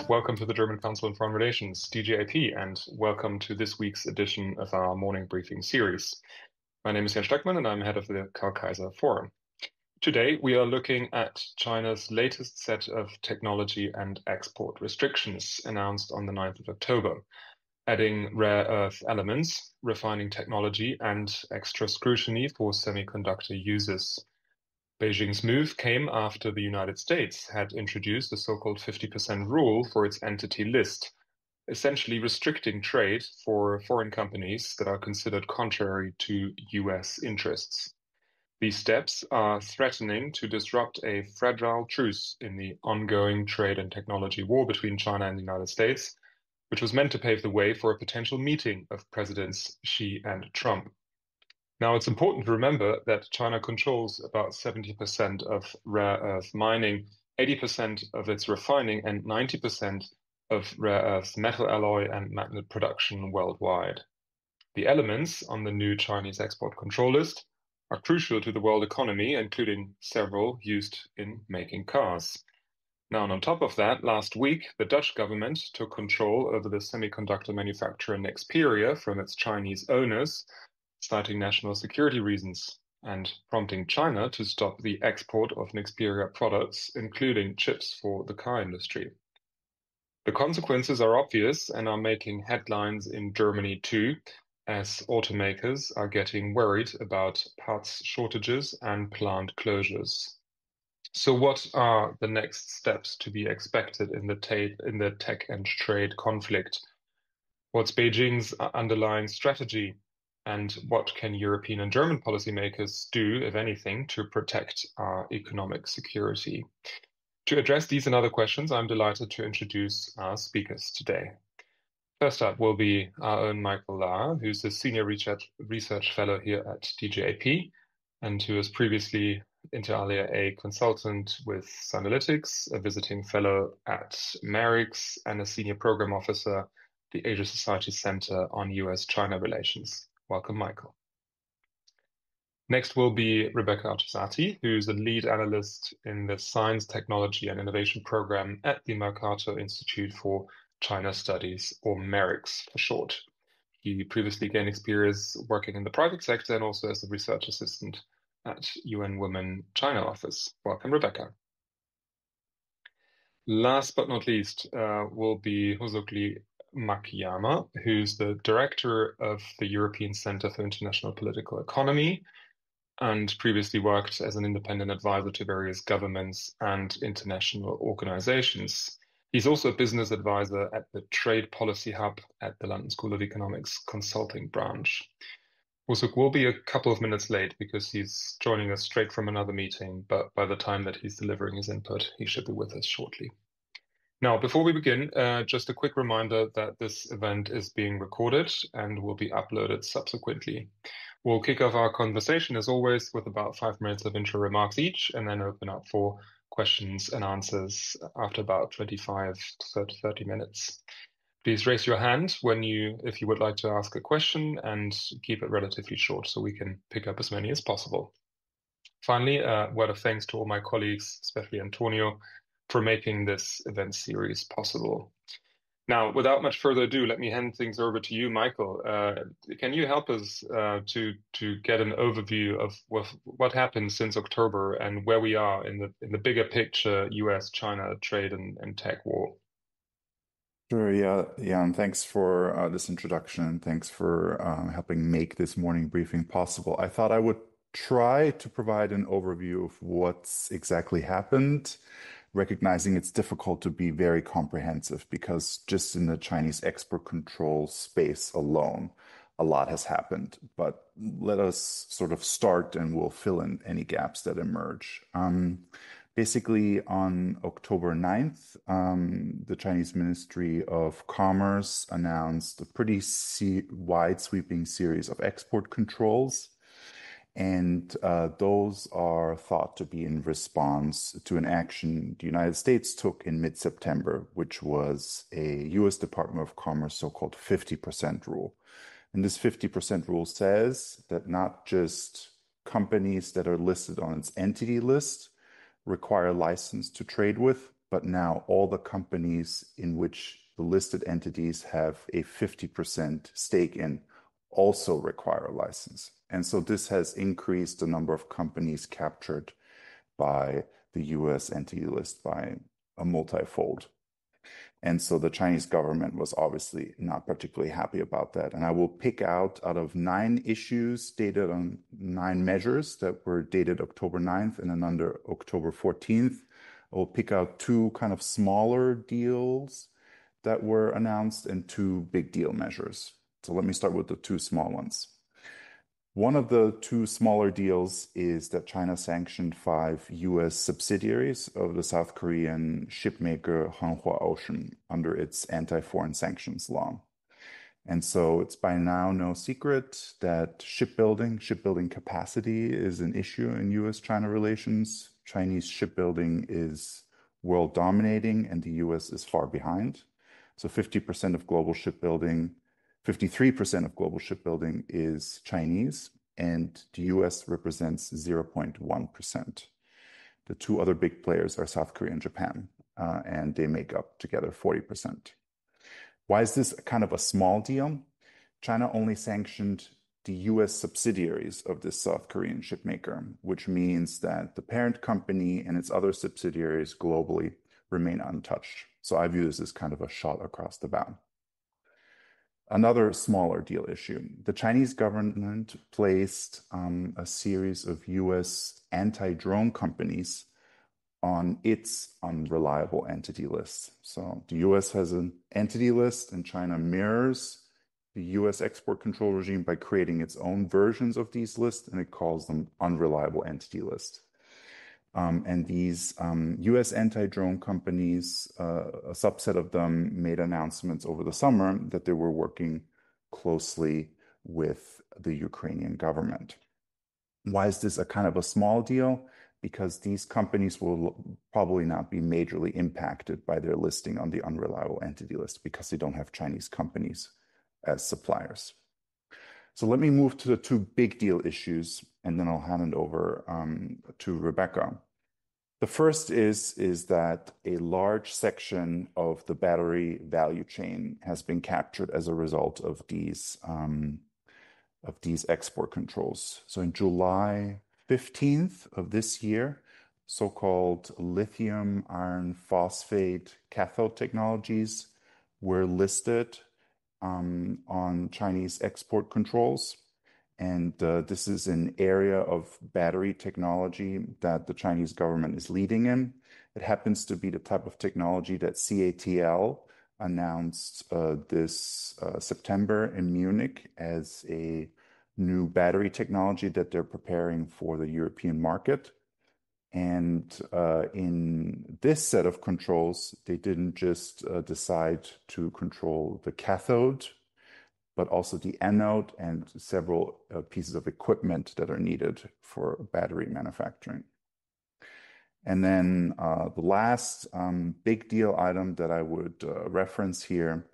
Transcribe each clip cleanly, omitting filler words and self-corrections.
Welcome to the German Council on Foreign Relations, DGAP, and welcome to this week's edition of our morning briefing series. My name is Jan Stöckmann, and I'm head of the Karl Kaiser Forum. Today, we are looking at China's latest set of technology and export restrictions announced on the 9th of October, adding rare earth elements, refining technology, and extra scrutiny for semiconductor users. Beijing's move came after the United States had introduced the so-called 50% rule for its entity list, essentially restricting trade for foreign companies that are considered contrary to US interests. These steps are threatening to disrupt a fragile truce in the ongoing trade and technology war between China and the United States, which was meant to pave the way for a potential meeting of Presidents Xi and Trump. Now, it's important to remember that China controls about 70% of rare earth mining, 80% of its refining, and 90% of rare earth metal alloy and magnet production worldwide. The elements on the new Chinese export control list are crucial to the world economy, including several used in making cars. Now, and on top of that, last week, the Dutch government took control over the semiconductor manufacturer Nexperia from its Chinese owners, citing national security reasons and prompting China to stop the export of Nexperia products, including chips for the car industry. The consequences are obvious and are making headlines in Germany too, as automakers are getting worried about parts shortages and plant closures. So what are the next steps to be expected in the tech and trade conflict? What's Beijing's underlying strategy? And what can European and German policymakers do, if anything, to protect our economic security? To address these and other questions, I'm delighted to introduce our speakers today. First up will be our own Michael Laha, who's a senior research fellow here at DGAP, and who was previously, inter alia, a consultant with Sunalytics, a visiting fellow at Merix, and a senior program officer at the Asia Society Center on US-China Relations. Welcome, Michael. Next will be Rebecca Arcesati, who's a lead analyst in the Science, Technology and Innovation program at the Mercator Institute for China Studies, or Merix for short. He previously gained experience working in the private sector and also as a research assistant at UN Women China office. Welcome, Rebecca. Last but not least will be Lee-Makiyama, who's the director of the European Center for International Political Economy and previously worked as an independent advisor to various governments and international organizations. He's also a business advisor at the Trade Policy Hub at the London School of Economics Consulting Branch. Husuk will be a couple of minutes late because he's joining us straight from another meeting, but by the time that he's delivering his input, he should be with us shortly. Now, before we begin, just a quick reminder that this event is being recorded and will be uploaded subsequently. We'll kick off our conversation, as always, with about 5 minutes of intro remarks each, and then open up for questions and answers after about 25 to 30 minutes. Please raise your hand if you would like to ask a question, and keep it relatively short so we can pick up as many as possible. Finally, a word of thanks to all my colleagues, especially Antonio, for making this event series possible. Now, without much further ado, let me hand things over to you, Michael. Can you help us to get an overview of what happened since October and where we are in the bigger picture US-China trade and tech war? Sure, yeah, and thanks for this introduction. Thanks for helping make this morning briefing possible. I thought I would try to provide an overview of what's exactly happened, recognizing it's difficult to be very comprehensive because just in the Chinese export control space alone, a lot has happened. But let us sort of start and we'll fill in any gaps that emerge. Basically, on October 9th, the Chinese Ministry of Commerce announced a pretty wide-sweeping series of export controls. And those are thought to be in response to an action the United States took in mid-September, which was a US Department of Commerce so-called 50% rule. And this 50% rule says that not just companies that are listed on its entity list require a license to trade with, but now all the companies in which the listed entities have a 50% stake in also require a license. And so this has increased the number of companies captured by the US entity list by a multifold. And so the Chinese government was obviously not particularly happy about that. And I will pick out of 9 issues dated on 9 measures that were dated October 9th and then under October 14th. I will pick out 2 kind of smaller deals that were announced and 2 big deal measures. So let me start with the 2 small ones. One of the 2 smaller deals is that China sanctioned 5 US subsidiaries of the South Korean shipmaker Hanwha Ocean under its anti-foreign sanctions law. And so it's by now no secret that shipbuilding capacity is an issue in US-China relations. Chinese shipbuilding is world dominating and the US is far behind. So 50% of global shipbuilding 53% of global shipbuilding is Chinese, and the US represents 0.1%. The 2 other big players are South Korea and Japan, and they make up together 40%. Why is this kind of a small deal? China only sanctioned the US subsidiaries of this South Korean shipmaker, which means that the parent company and its other subsidiaries globally remain untouched. So I view this as kind of a shot across the bow. Another smaller deal issue. The Chinese government placed a series of US anti-drone companies on its unreliable entity list. So the US has an entity list and China mirrors the US export control regime by creating its own versions of these lists, and it calls them unreliable entity list. And these US anti-drone companies, a subset of them made announcements over the summer that they were working closely with the Ukrainian government. Why is this a kind of a small deal? Because these companies will probably not be majorly impacted by their listing on the unreliable entity list because they don't have Chinese companies as suppliers. So let me move to the 2 big deal issues, and then I'll hand it over to Rebecca. The first is that a large section of the battery value chain has been captured as a result of these export controls. So in July 15th of this year, so-called lithium iron phosphate cathode technologies were listed on Chinese export controls. And this is an area of battery technology that the Chinese government is leading in. It happens to be the type of technology that CATL announced this September in Munich as a new battery technology that they're preparing for the European market. And in this set of controls, they didn't just decide to control the cathode, but also the anode and several pieces of equipment that are needed for battery manufacturing. And then the last big deal item that I would reference here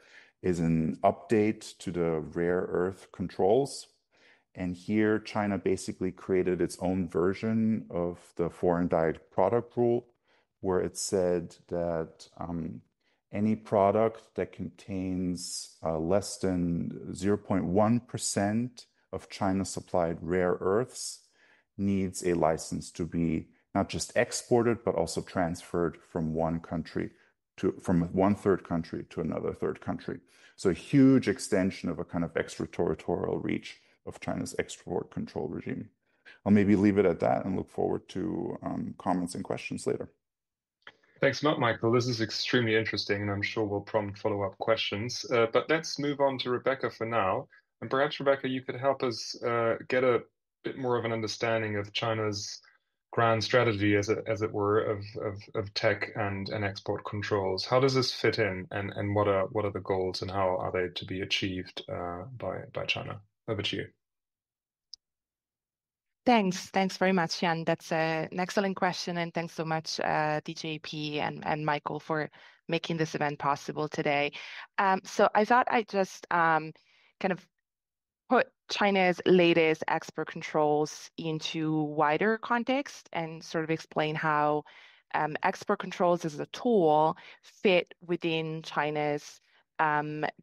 is an update to the rare earth controls. And here, China basically created its own version of the foreign direct product rule, where it said that any product that contains less than 0.1% of China supplied rare earths needs a license to be not just exported, but also transferred from one third country to another third country. So a huge extension of a kind of extraterritorial reach of China's export control regime. I'll maybe leave it at that and look forward to comments and questions later. Thanks a lot, Michael. This is extremely interesting, and I'm sure will prompt follow-up questions. But let's move on to Rebecca for now. And perhaps, Rebecca, you could help us get a bit more of an understanding of China's grand strategy, as it were, of tech and export controls. How does this fit in, and what are the goals, and how are they to be achieved by China? Over to you. Thanks very much, Jan. That's an excellent question, and thanks so much, DGAP and Michael, for making this event possible today. So I thought I'd just kind of put China's latest export controls into wider context and sort of explain how export controls as a tool fit within China's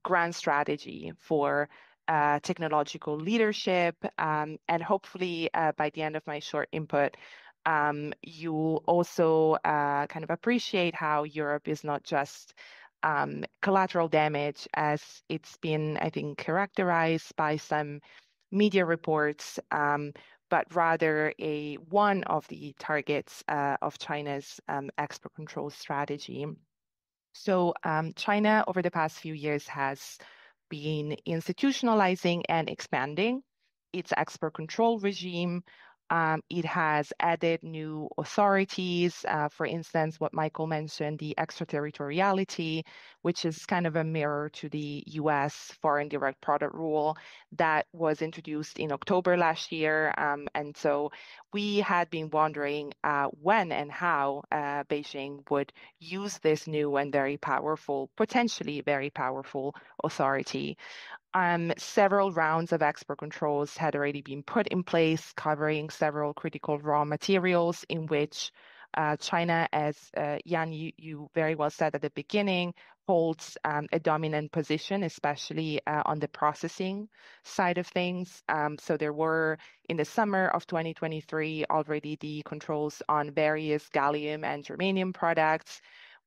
grand strategy for technological leadership. And hopefully, by the end of my short input, you also kind of appreciate how Europe is not just collateral damage, as it's been, I think, characterized by some media reports, but rather one of the targets of China's export control strategy. So China, over the past few years, has been institutionalizing and expanding its export control regime. It has added new authorities, for instance, what Michael mentioned, the extraterritoriality, which is kind of a mirror to the US foreign direct product rule that was introduced in October last year. And so we had been wondering when and how Beijing would use this new and very powerful, potentially very powerful authority. Several rounds of export controls had already been put in place, covering several critical raw materials in which China, as Jan, you very well said at the beginning, holds a dominant position, especially on the processing side of things. So there were, in the summer of 2023, already the controls on various gallium and germanium products,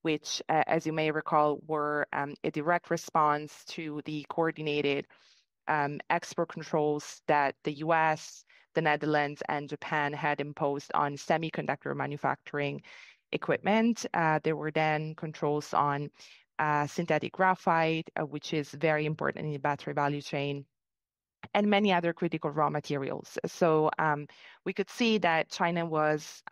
which, as you may recall, were a direct response to the coordinated export controls that the US, the Netherlands, and Japan had imposed on semiconductor manufacturing equipment. There were then controls on synthetic graphite, which is very important in the battery value chain, and many other critical raw materials. So we could see that China was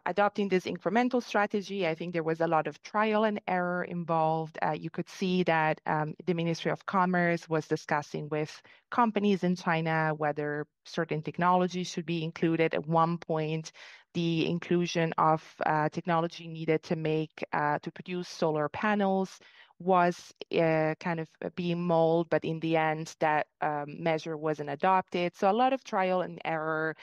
adopting this incremental strategy. I think there was a lot of trial and error involved. You could see that the Ministry of Commerce was discussing with companies in China whether certain technologies should be included. At one point, the inclusion of technology needed to produce solar panels was kind of being mulled, but in the end, that measure wasn't adopted. So a lot of trial and error,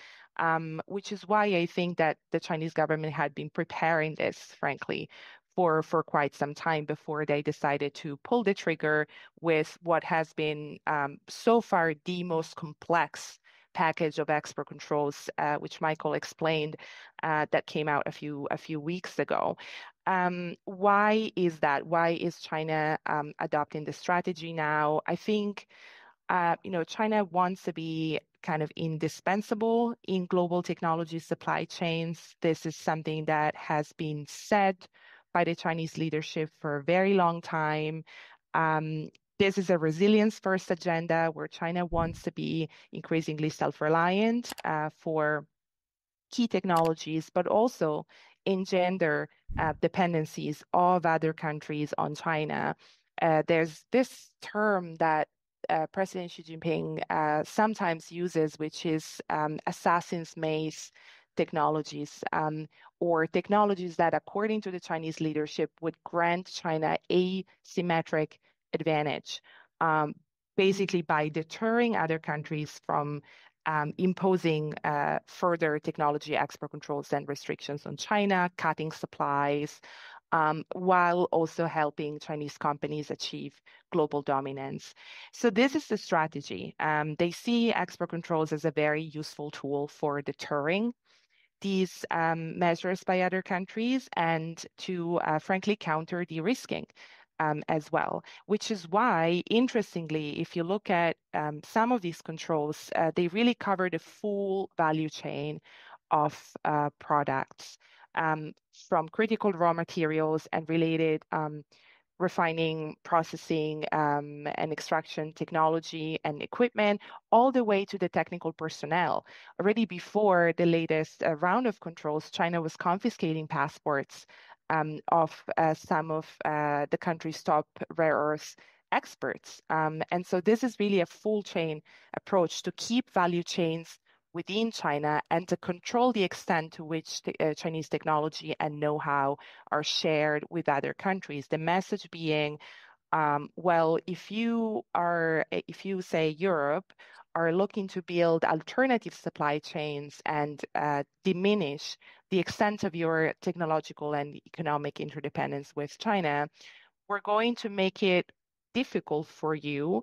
which is why I think that the Chinese government had been preparing this, frankly, for quite some time before they decided to pull the trigger with what has been so far the most complex package of export controls, which Michael explained, that came out a few weeks ago. Why is that? Why is China adopting this strategy now? I think China wants to be kind of indispensable in global technology supply chains. This is something that has been said by the Chinese leadership for a very long time. This is a resilience-first agenda where China wants to be increasingly self-reliant for key technologies, but also engender dependencies of other countries on China. There's this term that President Xi Jinping sometimes uses, which is assassin's maze technologies, or technologies that, according to the Chinese leadership, would grant China asymmetric advantage, basically by deterring other countries from imposing further technology export controls and restrictions on China, cutting supplies, while also helping Chinese companies achieve global dominance. So this is the strategy. They see export controls as a very useful tool for deterring these measures by other countries and to, frankly, counter de-risking as well, which is why, interestingly, if you look at some of these controls, they really cover the full value chain of products, from critical raw materials and related refining, processing, and extraction technology and equipment, all the way to the technical personnel. Already before the latest round of controls, China was confiscating passports of some of the country's top rare earth experts. And so this is really a full chain approach to keep value chains within China and to control the extent to which Chinese technology and know-how are shared with other countries. The message being, well, if you say Europe are looking to build alternative supply chains and diminish the extent of your technological and economic interdependence with China, we're going to make it difficult for you.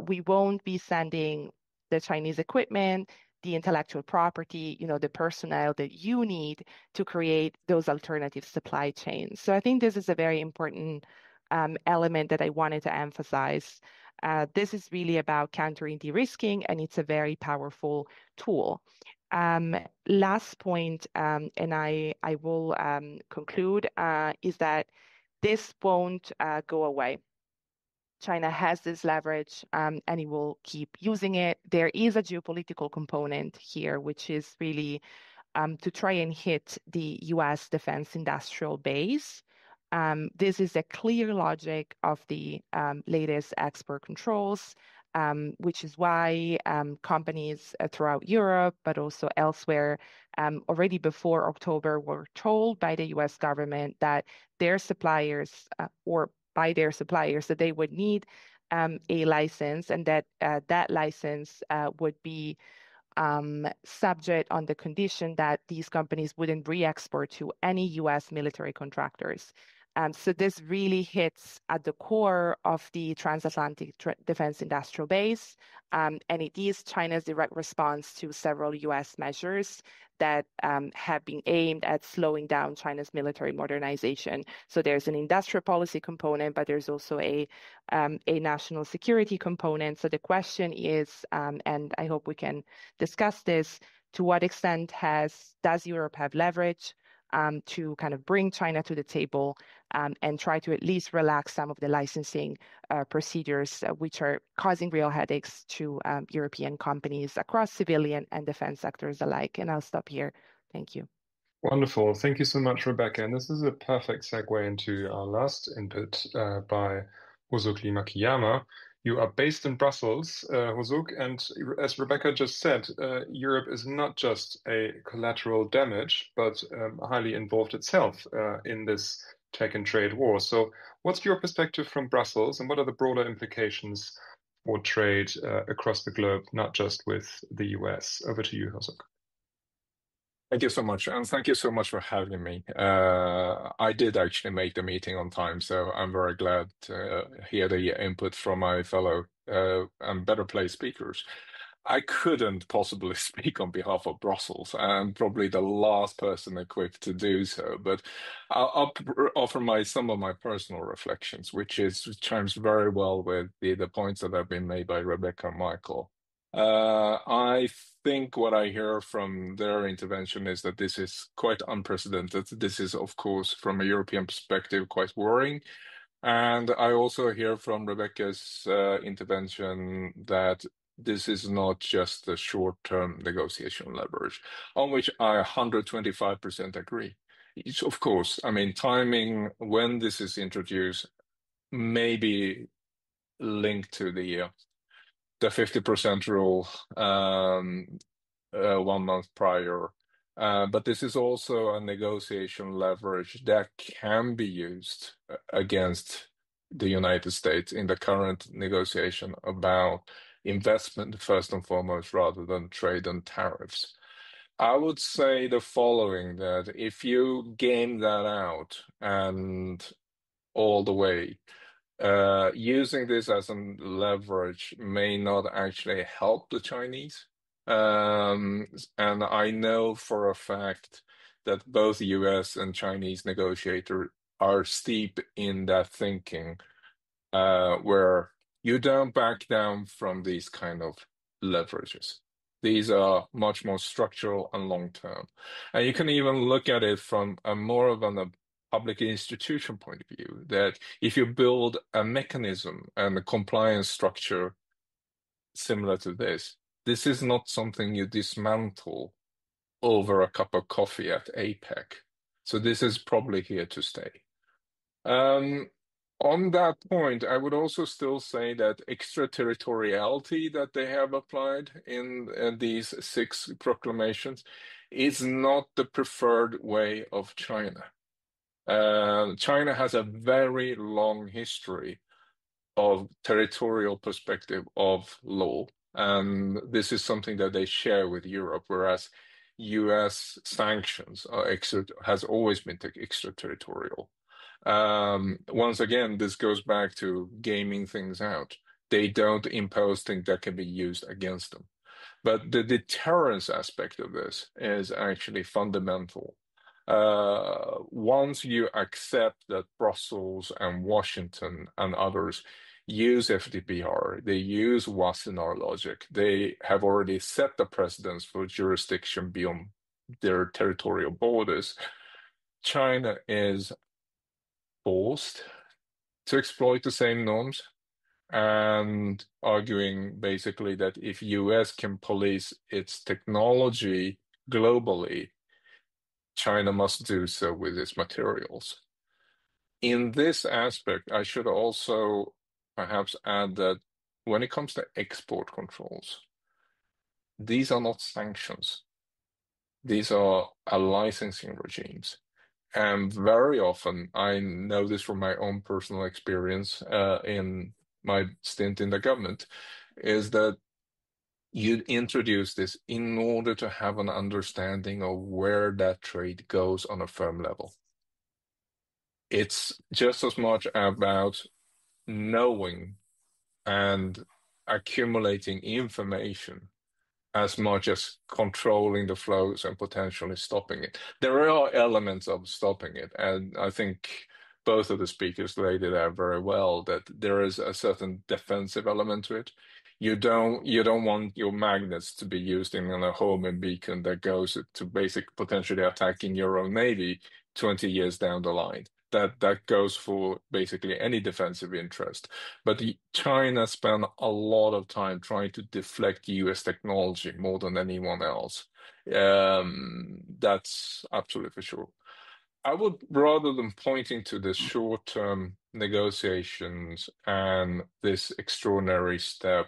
We won't be sending the Chinese equipment, the intellectual property, the personnel that you need to create those alternative supply chains. So I think this is a very important element that I wanted to emphasize. This is really about countering de-risking, and it's a very powerful tool. Last point, and I will conclude, is that this won't go away. China has this leverage and it will keep using it. There is a geopolitical component here, which is really to try and hit the US defense industrial base. This is a clear logic of the latest export controls, which is why companies throughout Europe, but also elsewhere, already before October, were told by the US government that their suppliers or by their suppliers that they would need a license, and that that license would be subject on the condition that these companies wouldn't re-export to any US military contractors. So this really hits at the core of the transatlantic defense industrial base, and it is China's direct response to several US measures that have been aimed at slowing down China's military modernization. So there's an industrial policy component, but there's also a national security component. So the question is, and I hope we can discuss this, to what extent does Europe have leverage to kind of bring China to the table and try to at least relax some of the licensing procedures, which are causing real headaches to European companies across civilian and defense sectors alike. And I'll stop here. Thank you. Wonderful. Thank you so much, Rebecca. And this is a perfect segue into our last input by Lee-Makiyama. You are based in Brussels, Huzuk, and as Rebecca just said, Europe is not just a collateral damage, but highly involved itself in this tech and trade war. So what's your perspective from Brussels, and what are the broader implications for trade across the globe, not just with the US? Over to you, Huzuk. Thank you so much, and thank you so much for having me. I did actually make the meeting on time, so I'm very glad to hear the input from my fellow and better placed speakers. I couldn't possibly speak on behalf of Brussels. I'm probably the last person equipped to do so, but I'll offer some of my personal reflections, which chimes very well with the points that have been made by Rebecca and Michael. I think what I hear from their intervention is that this is quite unprecedented. This is, of course, from a European perspective, quite worrying. And I also hear from Rebecca's intervention that this is not just a short-term negotiation leverage, on which I 125% agree. Of course, I mean, timing when this is introduced may be linked to the 50% rule 1 month prior. But this is also a negotiation leverage that can be used against the United States in the current negotiation about investment, first and foremost, rather than trade and tariffs. I would say the following, that if you game that out and all the way, using this as a leverage may not actually help the Chinese. And I know for a fact that both US and Chinese negotiators are steep in that thinking, where you don't back down from these kind of leverages. These are much more structural and long-term. And you can even look at it from a more of a public institution point of view, that if you build a mechanism and a compliance structure similar to this is not something you dismantle over a cup of coffee at APEC. So this is probably here to stay. On that point, I would also still say that extraterritoriality that they have applied in these 6 proclamations is not the preferred way of China. China has a very long history of territorial perspective of law. And this is something that they share with Europe, whereas US sanctions has always been extraterritorial. Once again, this goes back to gaming things out. They don't impose things that can be used against them. But the deterrence aspect of this is actually fundamental. Once you accept that Brussels and Washington and others use FDPR, they use Wassenaar logic, they have already set the precedence for jurisdiction beyond their territorial borders, China is forced to exploit the same norms and arguing basically that if US can police its technology globally, China must do so with its materials. In this aspect, I should also perhaps add that when it comes to export controls, these are not sanctions. These are licensing regimes. And very often, I know this from my own personal experience in my stint in the government, is that you'd introduce this in order to have an understanding of where that trade goes on a firm level. It's just as much about knowing and accumulating information as much as controlling the flows and potentially stopping it. There are elements of stopping it, and I think both of the speakers laid it out very well that there is a certain defensive element to it. You don't want your magnets to be used in a homing beacon that goes to basic potentially attacking your own navy 20 years down the line. That goes for basically any defensive interest. But China spent a lot of time trying to deflect US technology more than anyone else. That's absolutely for sure. I would, rather than pointing to the short-term negotiations and this extraordinary step,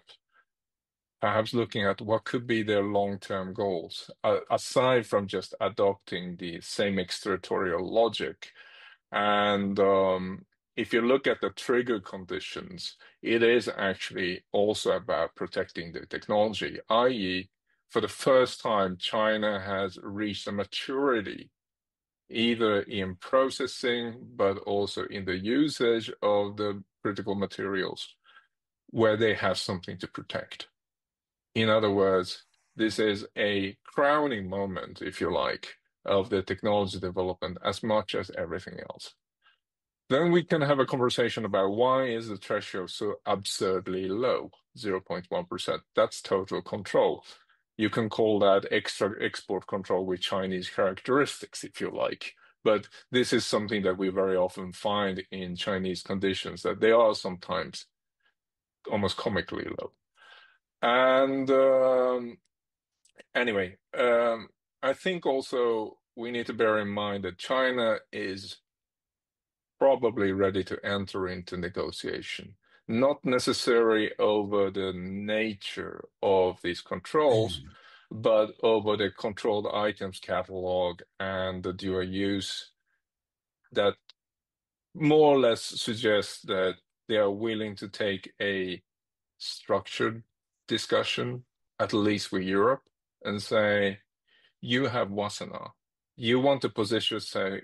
perhaps looking at what could be their long-term goals, aside from just adopting the same extraterritorial logic. And if you look at the trigger conditions, it is actually also about protecting the technology, i.e., for the first time, China has reached a maturity, either in processing, but also in the usage of the critical materials, where they have something to protect. In other words, this is a crowning moment, if you like, of the technology development as much as everything else. Then we can have a conversation about why is the threshold so absurdly low, 0.1%. That's total control. You can call that extra export control with Chinese characteristics, if you like. But this is something that we very often find in Chinese conditions, that they are sometimes almost comically low. And anyway, I think also we need to bear in mind that China is probably ready to enter into negotiation, not necessarily over the nature of these controls, but over the controlled items catalog and the dual use that more or less suggests that they are willing to take a structured discussion, at least with Europe, and say, you have Wassenaar. You want to position, say,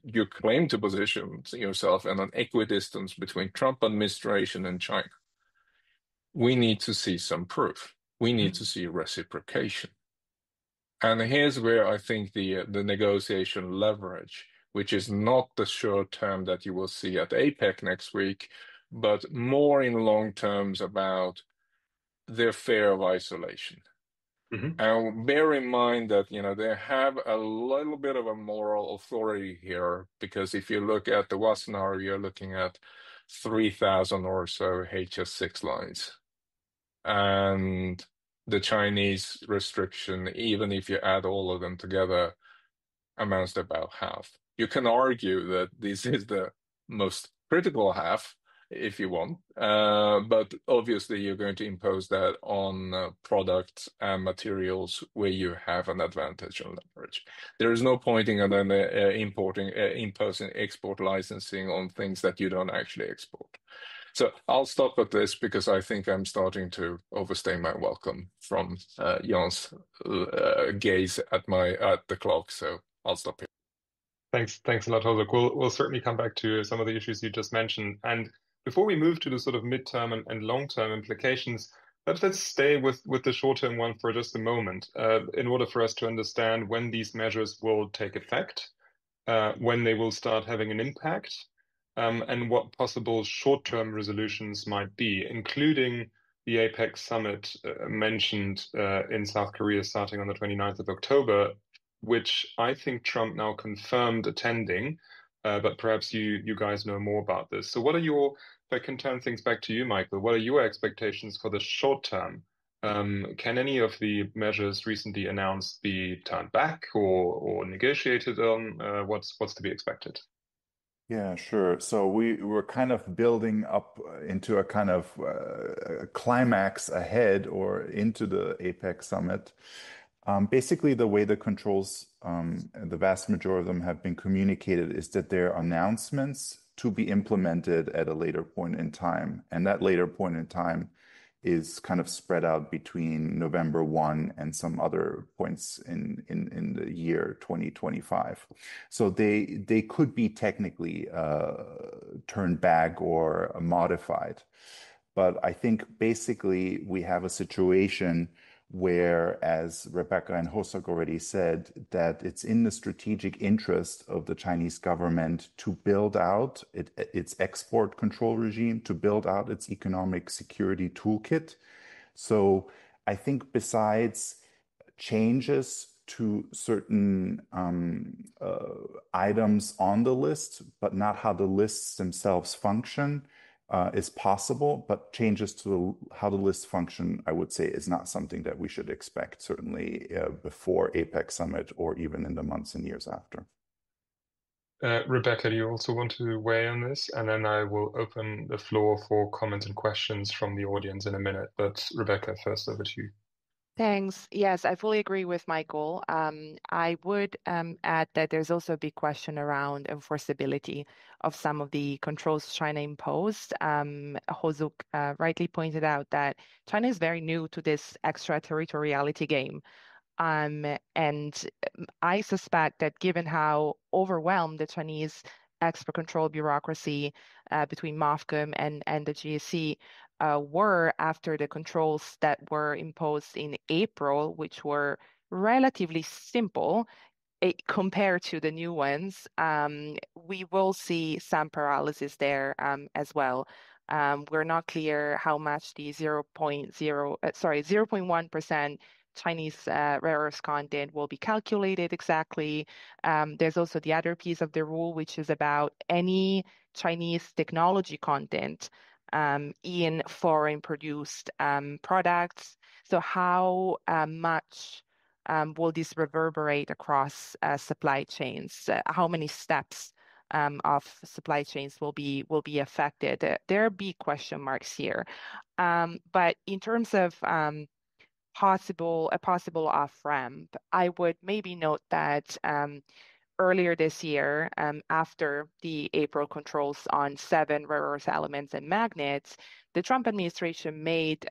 you claim to position yourself in an equidistance between Trump administration and China. We need to see some proof. We need to see reciprocation. And here's where I think the negotiation leverage, which is not the short term that you will see at APEC next week, but more in long terms about their fear of isolation. And bear in mind that, they have a little bit of a moral authority here, because if you look at the Wassenaar, you're looking at 3,000 or so HS6 lines. And the Chinese restriction, even if you add all of them together, amounts to about half. You can argue that this is the most critical half, if you want, but obviously you're going to impose that on products and materials where you have an advantage and leverage. There is no pointing and then imposing export licensing on things that you don't actually export. So I'll stop at this because I think I'm starting to overstay my welcome from Jan's gaze at the clock. So I'll stop here. Thanks a lot, Jose. We'll certainly come back to some of the issues you just mentioned. And before we move to the sort of midterm and long-term implications, let's stay with the short-term one for just a moment, in order for us to understand when these measures will take effect, when they will start having an impact, and what possible short-term resolutions might be, including the APEC summit mentioned in South Korea starting on the 29th of October, which I think Trump now confirmed attending, but perhaps you guys know more about this. So what are your, if I can turn things back to you, Michael, what are your expectations for the short term? Can any of the measures recently announced be turned back or negotiated on? What's to be expected? Yeah, sure. So we're kind of building up into a kind of climax ahead or into the APEC summit. Basically, the way the controls, the vast majority of them have been communicated, is that they're announcements to be implemented at a later point in time. And that later point in time is kind of spread out between November 1 and some other points in the year 2025. So they could be technically turned back or modified. But I think basically we have a situation where, as Rebecca and Hosok already said, that it's in the strategic interest of the Chinese government to build out its export control regime, to build out its economic security toolkit. So I think besides changes to certain items on the list, but not how the lists themselves function, is possible, but changes to how the lists function, I would say, is not something that we should expect, certainly before APEC summit or even in the months and years after. Rebecca, do you also want to weigh on this? And then I will open the floor for comments and questions from the audience in a minute. But Rebecca, first over to you. Thanks. Yes, I fully agree with Michael. I would add that there's also a big question around enforceability of some of the controls China imposed. Hosuk rightly pointed out that China is very new to this extraterritoriality game. And I suspect that given how overwhelmed the Chinese export control bureaucracy between MOFCOM and the GSC were after the controls that were imposed in April, which were relatively simple compared to the new ones, we will see some paralysis there as well. We're not clear how much the 0.1% Chinese rare earths content will be calculated exactly. There's also the other piece of the rule, which is about any Chinese technology content in foreign produced products. So how much will this reverberate across supply chains? How many steps of supply chains will be affected? There are big question marks here. But in terms of a possible off-ramp, I would maybe note that earlier this year, after the April controls on 7 rare earth elements and magnets, the Trump administration made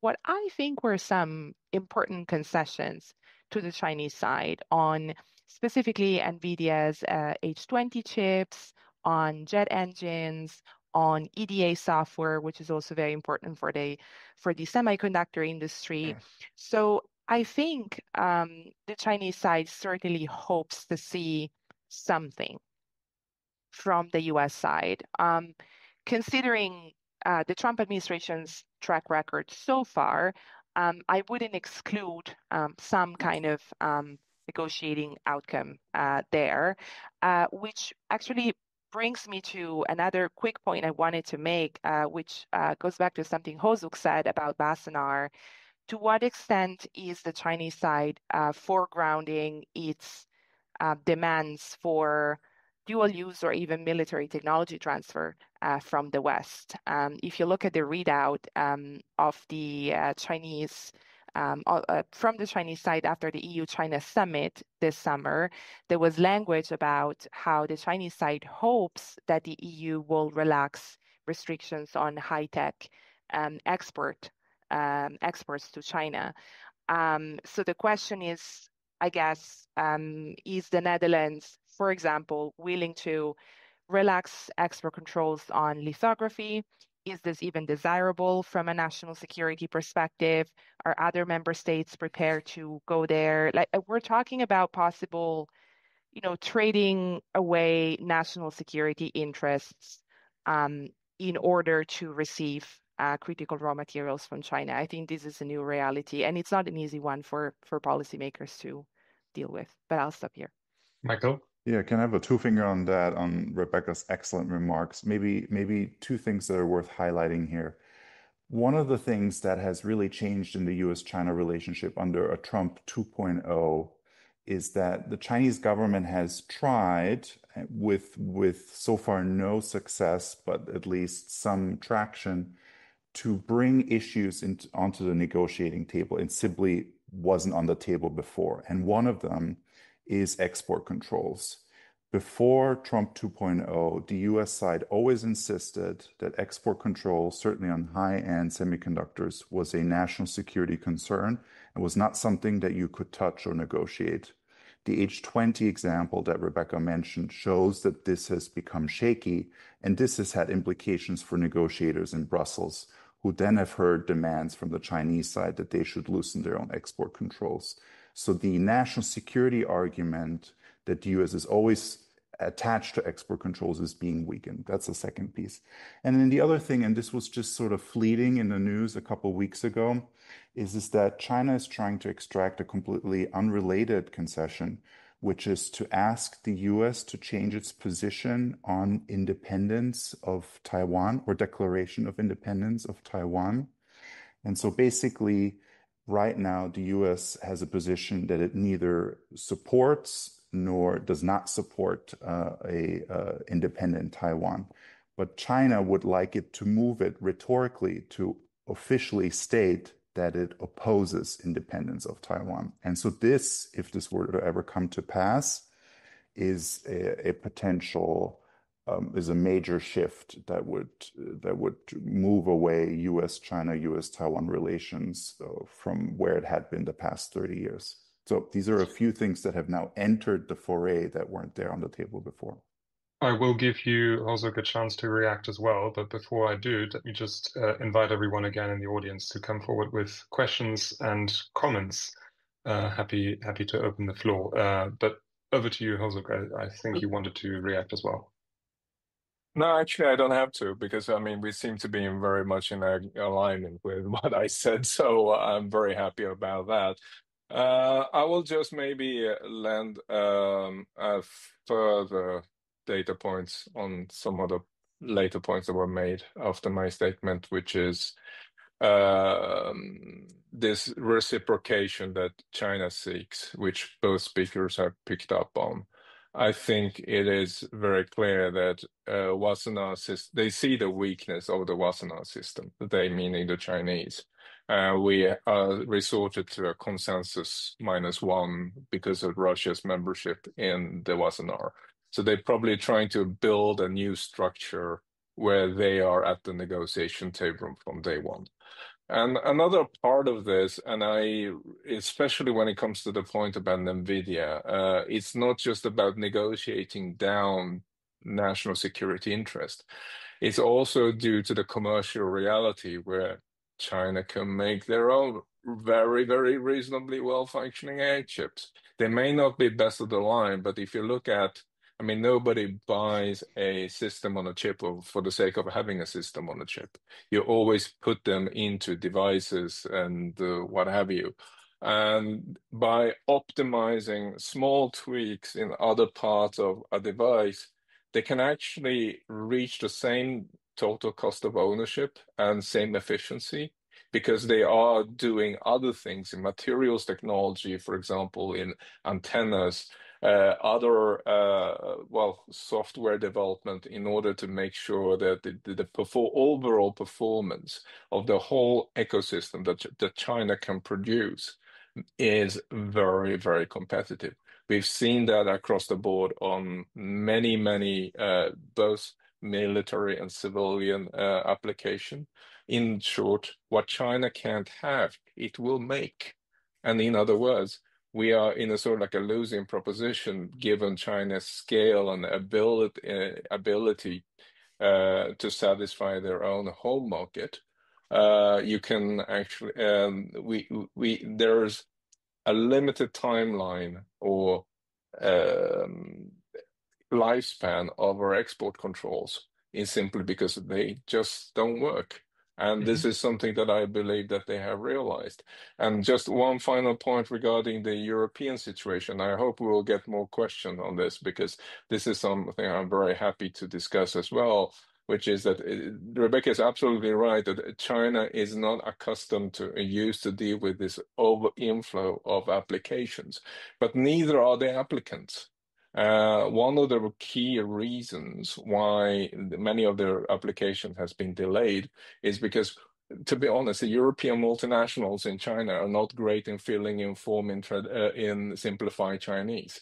what I think were some important concessions to the Chinese side on specifically NVIDIA's H20 chips, on jet engines, on EDA software, which is also very important for the semiconductor industry. So I think the Chinese side certainly hopes to see something from the US side. Considering the Trump administration's track record so far, I wouldn't exclude some kind of negotiating outcome there, which actually brings me to another quick point I wanted to make, which goes back to something Hosuk said about Wassenaar. To what extent is the Chinese side foregrounding its demands for dual use or even military technology transfer from the West? If you look at the readout of the Chinese from the Chinese side after the EU-China summit this summer, there was language about how the Chinese side hopes that the EU will relax restrictions on high-tech exports to China. So the question is, I guess, is the Netherlands, for example, willing to relax export controls on lithography? Is this even desirable from a national security perspective? Are other member states prepared to go there? Like, we're talking about possible, trading away national security interests in order to receive critical raw materials from China. I think this is a new reality, and it's not an easy one for policymakers to deal with. But I'll stop here. Michael? Yeah, can I have a two finger on that, on Rebecca's excellent remarks? Maybe two things that are worth highlighting here. One of the things that has really changed in the US-China relationship under a Trump 2.0 is that the Chinese government has tried, with so far no success, but at least some traction, to bring issues onto the negotiating table. It simply wasn't on the table before. And one of them is export controls. Before Trump 2.0, the US side always insisted that export control, certainly on high-end semiconductors, was a national security concern and was not something that you could touch or negotiate. The H20 example that Rebecca mentioned shows that this has become shaky, and this has had implications for negotiators in Brussels, who then have heard demands from the Chinese side that they should loosen their own export controls. So the national security argument that the US is always attached to export controls is being weakened. That's the second piece. And then the other thing, and this was just sort of fleeting in the news a couple of weeks ago, is that China is trying to extract a completely unrelated concession, which is to ask the US to change its position on independence of Taiwan, or declaration of independence of Taiwan. And so basically, right now, the US has a position that it neither supports nor does not support a independent Taiwan. But China would like it to move it rhetorically to officially state that it opposes independence of Taiwan. And so this, if this were to ever come to pass, is a potential, is a major shift that would move away US-China, US-Taiwan relations from where it had been the past 30 years. So these are a few things that have now entered the foray that weren't there on the table before. I will give you, Hozok, a chance to react as well. But before I do, let me just invite everyone again in the audience to come forward with questions and comments. Happy to open the floor. But over to you, Hozok. I think you wanted to react as well. No, actually, I don't have to, because we seem to be very much in alignment with what I said, so I'm very happy about that. I will just maybe lend further data points on some of the later points that were made after my statement, which is this reciprocation that China seeks, which both speakers have picked up on. I think it is very clear that Wassenaar system, they see the weakness of the Wassenaar system, they meaning the Chinese. We resorted to a consensus -1 because of Russia's membership in the Wassenaar. So they're probably trying to build a new structure where they are at the negotiation table from day one. And another part of this, and especially when it comes to the point about NVIDIA, it's not just about negotiating down national security interest. It's also due to the commercial reality where China can make their own very, very reasonably well-functioning AI chips. They may not be best of the line, but if you look at, nobody buys a system on a chip for the sake of having a system on a chip. You always put them into devices and what have you. And by optimizing small tweaks in other parts of a device, they can actually reach the same total cost of ownership and same efficiency, because they are doing other things in materials technology, for example, in antennas, other software development, in order to make sure that the overall performance of the whole ecosystem that China can produce is very, very competitive. We've seen that across the board on many, both military and civilian application. In short, what China can't have, it will make. And in other words, we are in a sort of like a losing proposition given China's scale and ability to satisfy their own home market. You can actually, there's a limited timeline or lifespan of our export controls is simply because they just don't work. And this is something that I believe that they have realized. And just one final point regarding the European situation. I hope we will get more questions on this because this is something I'm very happy to discuss as well, which is that Rebecca is absolutely right that China is not accustomed to and used to deal with this over inflow of applications, but neither are the applicants. One of the key reasons why many of their applications has been delayed is because, to be honest, the European multinationals in China are not great in filling in form in simplified Chinese.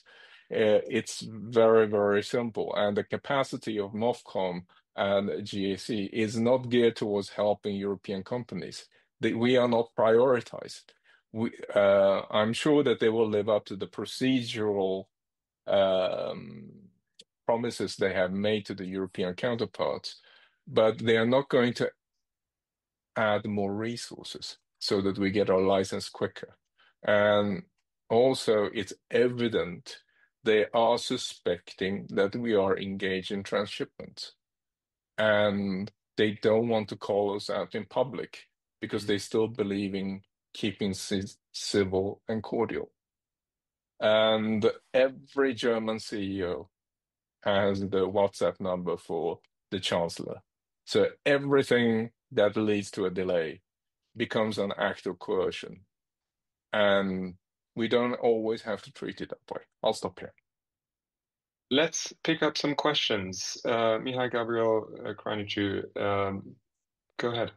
It's very, very simple, and the capacity of MOFCOM and GAC is not geared towards helping European companies. We are not prioritized. I'm sure that they will live up to the procedural promises they have made to the European counterparts, but they are not going to add more resources so that we get our license quicker. And also, it's evident they are suspecting that we are engaged in transshipment. And they don't want to call us out in public because they still believe in keeping civil and cordial. And every German CEO has the WhatsApp number for the chancellor. So everything that leads to a delay becomes an act of coercion. And we don't always have to treat it that way. I'll stop here. Let's pick up some questions. Mihai, Gabriel, Kranichu, go ahead.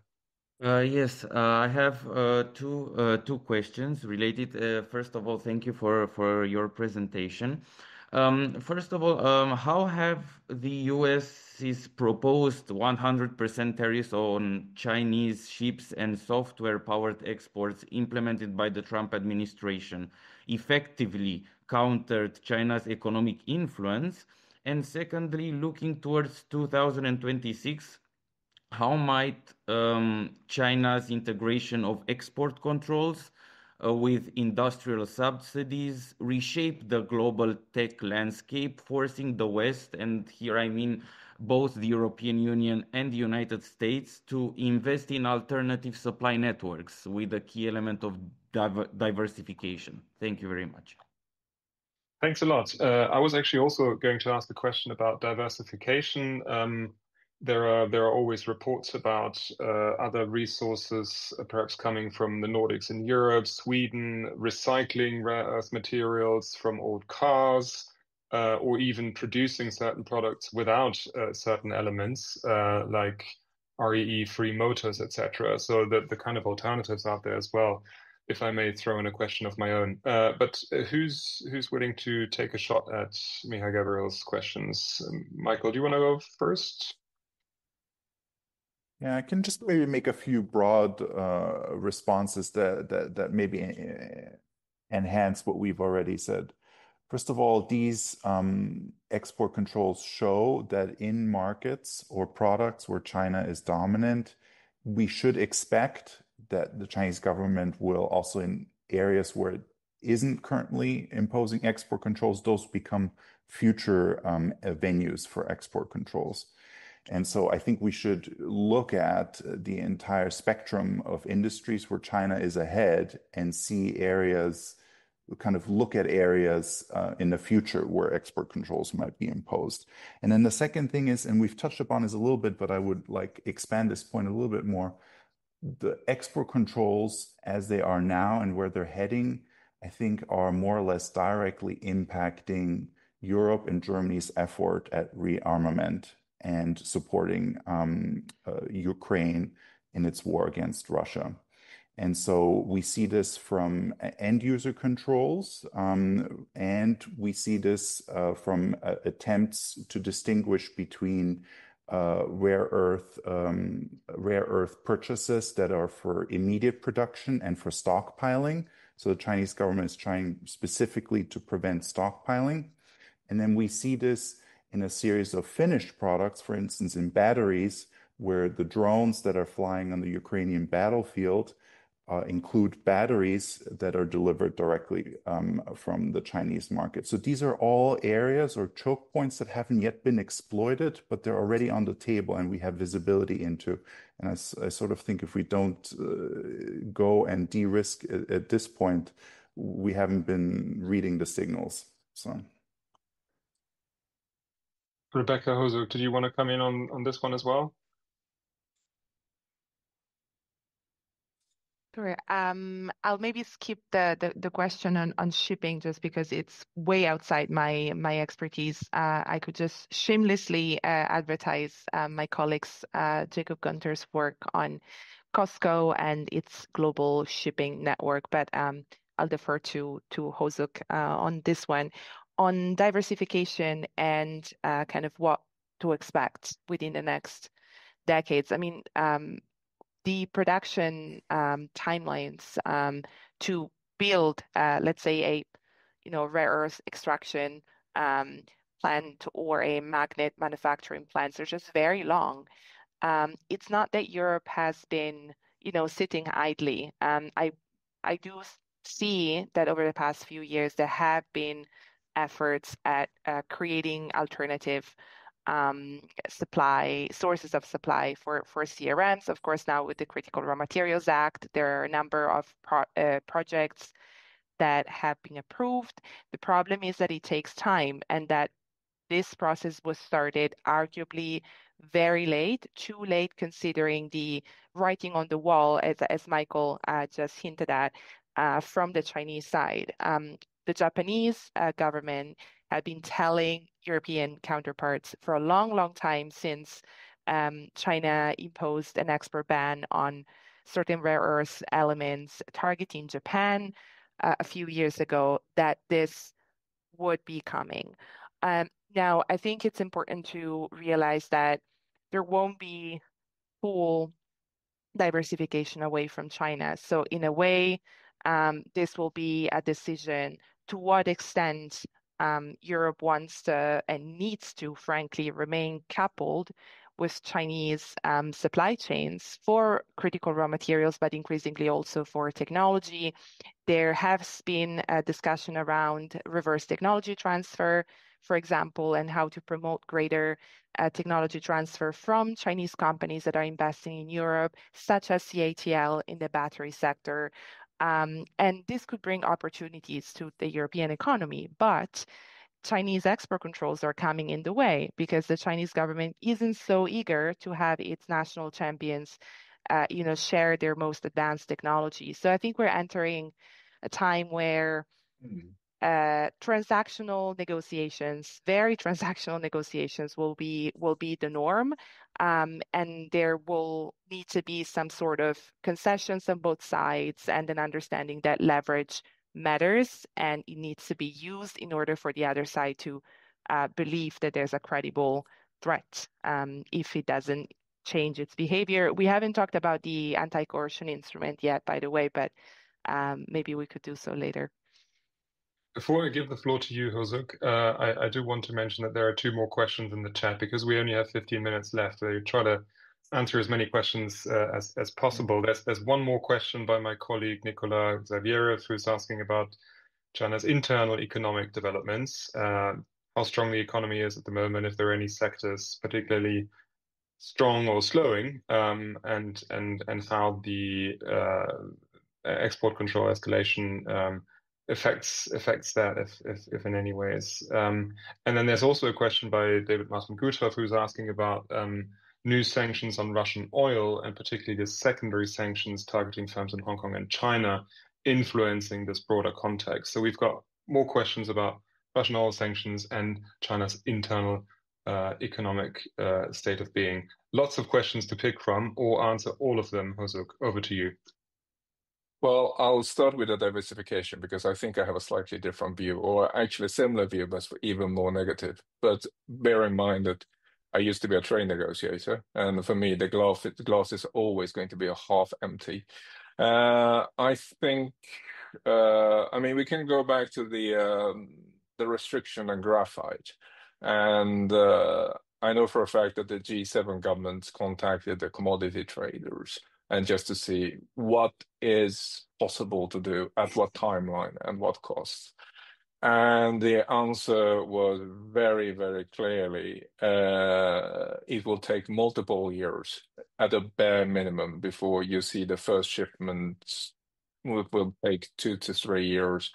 Yes, I have two questions related. First of all, thank you for your presentation. First of all, how have the US's proposed 100% tariffs on Chinese ships and software-powered exports implemented by the Trump administration effectively countered China's economic influence? And secondly, looking towards 2026, how might China's integration of export controls with industrial subsidies reshape the global tech landscape, forcing the West, and here I mean both the European Union and the United States, to invest in alternative supply networks with a key element of diversification? Thank you very much. Thanks a lot. I was actually also going to ask the question about diversification. There are always reports about other resources, perhaps coming from the Nordics in Europe, Sweden, recycling rare earth materials from old cars, or even producing certain products without certain elements, like REE-free motors, etc. So the kind of alternatives out there as well, if I may throw in a question of my own. But who's willing to take a shot at Mihai Gabriel's questions? Michael, do you want to go first? Yeah, I can just maybe make a few broad responses that maybe enhance what we've already said. First of all, these export controls show that in markets or products where China is dominant, we should expect that the Chinese government will also, in areas where it isn't currently imposing export controls, those become future venues for export controls. And so I think we should look at the entire spectrum of industries where China is ahead and see areas, kind of look at areas in the future where export controls might be imposed. And then the second thing is, and we've touched upon this a little bit, but I would like expand this point a little bit more. The export controls as they are now and where they're heading, I think are more or less directly impacting Europe and Germany's effort at rearmament and supporting Ukraine in its war against Russia. And so we see this from end user controls, and we see this from attempts to distinguish between rare earth purchases that are for immediate production and for stockpiling. So the Chinese government is trying specifically to prevent stockpiling. And then we see this in a series of finished products, for instance, in batteries, where the drones that are flying on the Ukrainian battlefield include batteries that are delivered directly from the Chinese market. So these are all areas or choke points that haven't yet been exploited, but they're already on the table and we have visibility into. And I sort of think if we don't go and de-risk at this point, we haven't been reading the signals. So. Rebecca, Hozu, did you want to come in on this one as well? Sure. I'll maybe skip the question on shipping just because it's way outside my expertise. I could just shamelessly advertise my colleagues Jacob Gunter's work on Costco and its global shipping network, but I'll defer to Hozuk on this one. On diversification and kind of what to expect within the next decades. I mean, the production timelines to build, let's say, a rare earth extraction plant or a magnet manufacturing plant are just very long. It's not that Europe has been, sitting idly. I do see that over the past few years there have been efforts at creating alternative sources of supply for CRMs. Of course, now with the Critical Raw Materials Act, there are a number of projects that have been approved. The problem is that it takes time and that this process was started arguably very late, too late considering the writing on the wall, as Michael just hinted at, from the Chinese side. The Japanese government had been telling European counterparts for a long, long time since China imposed an export ban on certain rare earth elements targeting Japan a few years ago that this would be coming. Now, I think it's important to realize that there won't be full diversification away from China. So in a way, this will be a decision to what extent Europe wants to and needs to, frankly, remain coupled with Chinese supply chains for critical raw materials, but increasingly also for technology. There has been a discussion around reverse technology transfer, for example, and how to promote greater technology transfer from Chinese companies that are investing in Europe, such as CATL in the battery sector. And this could bring opportunities to the European economy, but Chinese export controls are coming in the way because the Chinese government isn't so eager to have its national champions, share their most advanced technology. So I think we're entering a time where transactional negotiations, very transactional negotiations, will be the norm, and there will need to be some sort of concessions on both sides and an understanding that leverage matters and it needs to be used in order for the other side to believe that there's a credible threat if it doesn't change its behavior. We haven't talked about the anti-coercion instrument yet, by the way, but maybe we could do so later. Before I give the floor to you, Hozuk, I do want to mention that there are two more questions in the chat because we only have 15 minutes left. So try to answer as many questions as possible. There's one more question by my colleague Nicola Xavierev, who's asking about China's internal economic developments, how strong the economy is at the moment, if there are any sectors particularly strong or slowing, and how the export control escalation affects that if in any ways. And then there's also a question by David Masman-Guthoff who's asking about new sanctions on Russian oil and particularly the secondary sanctions targeting firms in Hong Kong and China influencing this broader context. So we've got more questions about Russian oil sanctions and China's internal economic state of being. Lots of questions to pick from or answer all of them. Hozuk, over to you. Well, I'll start with the diversification because I think I have a slightly different view, or actually a similar view, but even more negative. But bear in mind that I used to be a trade negotiator, and for me, the glass is always going to be a half empty. I think, I mean, we can go back to the restriction on graphite, and I know for a fact that the G7 governments contacted the commodity traders and just to see what is possible to do at what timeline and what costs. And the answer was very, very clearly it will take multiple years at a bare minimum before you see the first shipments. Will take 2 to 3 years,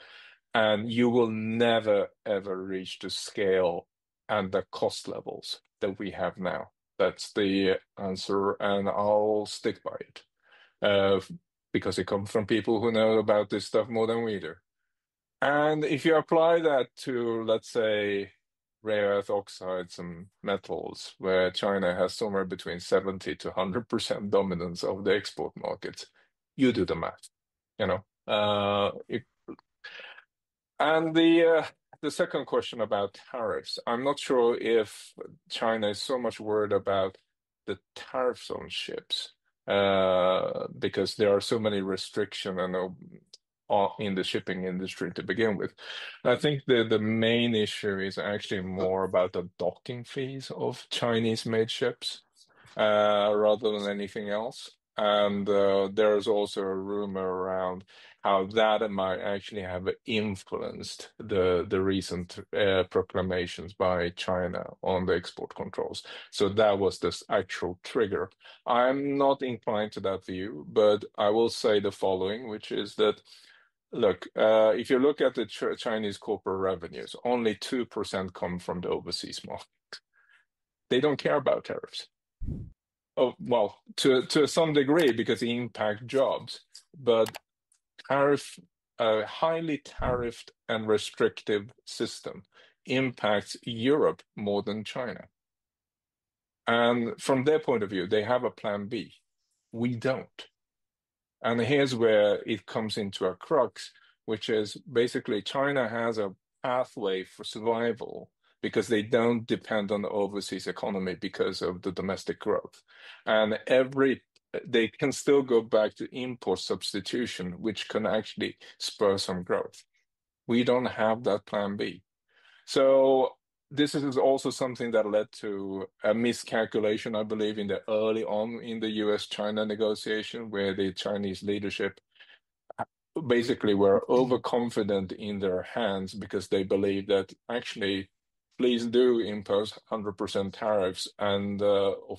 and you will never ever reach the scale and the cost levels that we have now. That's the answer, and I'll stick by it because it comes from people who know about this stuff more than we do. And if you apply that to, let's say, rare earth oxides and metals, where China has somewhere between 70 to 100% dominance of the export markets, you do the math, you know. And the second question about tariffs, I'm not sure if China is so much worried about the tariffs on ships because there are so many restrictions in the shipping industry to begin with. I think the main issue is actually more about the docking fees of Chinese-made ships rather than anything else. And there's also a rumor around how that might actually have influenced the recent proclamations by China on the export controls. So that was this actual trigger. I'm not inclined to that view, but I will say the following, which is that look, if you look at the Chinese corporate revenues, only 2% come from the overseas market. They don't care about tariffs. Oh, well, to some degree because they impact jobs, but a highly tariffed and restrictive system impacts Europe more than China. And from their point of view, they have a plan B. We don't. And here's where it comes into a crux, which is basically China has a pathway for survival because they don't depend on the overseas economy because of the domestic growth. And they can still go back to import substitution, which can actually spur some growth. We don't have that plan B. So this is also something that led to a miscalculation, I believe, in the early on in the US-China negotiation, where the Chinese leadership basically were overconfident in their hands because they believed that actually, please do impose 100% tariffs and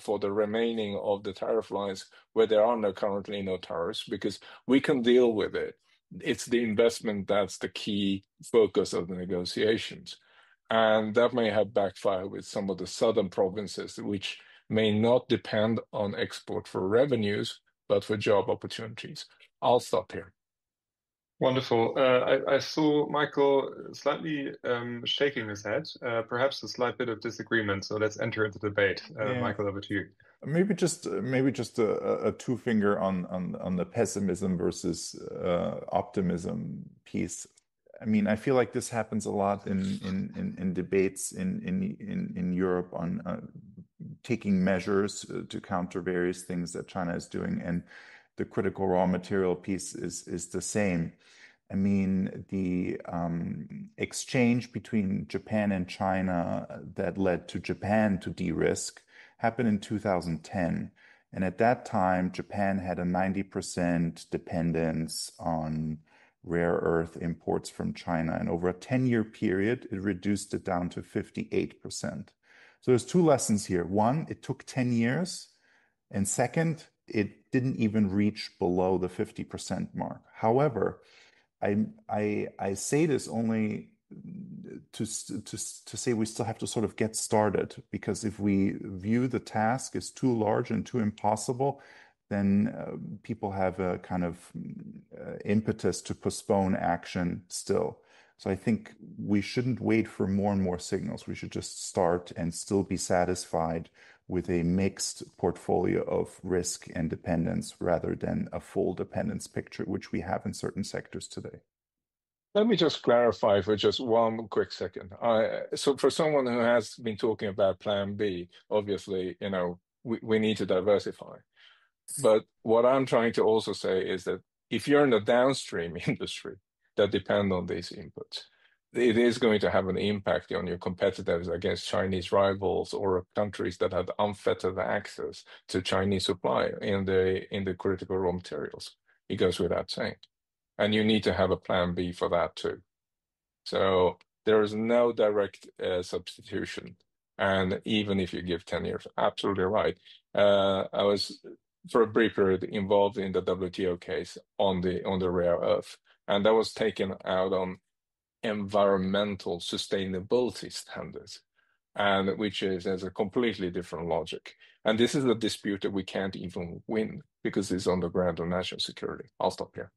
for the remaining of the tariff lines where there are currently no tariffs, because we can deal with it. It's the investment that's the key focus of the negotiations. And that may have backfired with some of the southern provinces, which may not depend on export for revenues, but for job opportunities. I'll stop here. Wonderful. I saw Michael slightly shaking his head, perhaps a slight bit of disagreement. So let's enter into debate. Michael, over to you. Maybe just a two finger on the pessimism versus optimism piece. I mean, I feel like this happens a lot in debates in Europe on taking measures to counter various things that China is doing, and the critical raw material piece is the same. I mean, the exchange between Japan and China that led to Japan to de-risk happened in 2010. And at that time, Japan had a 90% dependence on rare earth imports from China. And over a 10-year period, it reduced it down to 58%. So there's two lessons here. One, it took 10 years. And second, it didn't even reach below the 50% mark. However, I say this only to say we still have to sort of get started, because if we view the task as too large and too impossible, then people have a kind of impetus to postpone action still. So I think we shouldn't wait for more and more signals. We should just start and still be satisfied with a mixed portfolio of risk and dependence rather than a full dependence picture, which we have in certain sectors today. Let me just clarify for just one quick second. So for someone who has been talking about Plan B, obviously, we need to diversify. But what I'm trying to also say is that if you're in the downstream industry that depend on these inputs, it is going to have an impact on your competitiveness against Chinese rivals or countries that have unfettered access to Chinese supply in the critical raw materials. It goes without saying. And you need to have a plan B for that too. So there is no direct substitution. And even if you give 10 years, absolutely right. I was for a brief period involved in the WTO case on the rare earth, and that was taken out on environmental sustainability standards, and which has a completely different logic. And this is a dispute that we can't even win because it's on the ground of national security. I'll stop here.